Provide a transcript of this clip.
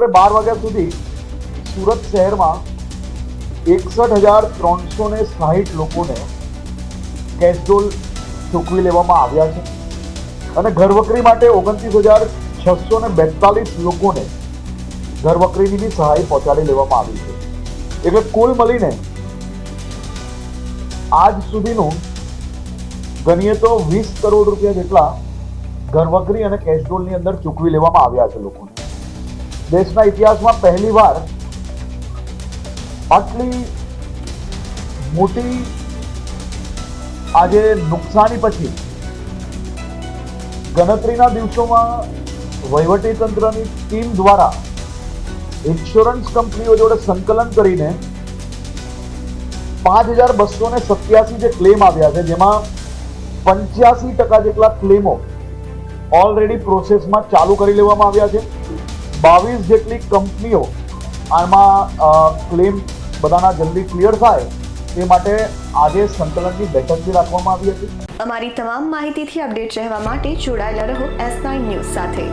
12 વાગ્યા સુધી સુરત શહેરમાં 61,360 લોકોને કેશડોલ ચૂકવી લેવામાં આવ્યા છે અને ઘરવકરી માટે 29,642 લોકોને ઘરવકરીની બી સહાય પહોંચાડી લેવામાં આવી છે. એટલે કુલ મળીને આજ સુધીનું ગણીએ તો 20 કરોડ રૂપિયા જેટલા ઘરવકરી અને કેશડોલની અંદર ચૂકવી લેવામાં આવ્યા છે લોકોને. દેશના ઇતિહાસમાં પહેલીવાર આટલી મોટી આજે નુકસાની પછી ગણતરીના દિવસોમાં વહીવટીતંત્રની ટીમ દ્વારા ઇન્સ્યોરન્સ કંપનીઓ જોડે સંકલન કરીને 5,287 જે ક્લેમ આવ્યા છે, જેમાં 85% જેટલા ક્લેમો ઓલરેડી પ્રોસેસમાં ચાલુ કરી લેવામાં આવ્યા છે. 22 જેટલી કંપનીઓ આમાં ક્લેમ બધાના જલ્દી ક્લિયર થાય તે માટે આજે સંકલનની બેઠક બી રાખવામાં આવી હતી. અમારી તમામ માહિતીથી અપડેટ રહેવા માટે જોડાયેલા રહો S9 ન્યૂઝ સાથે.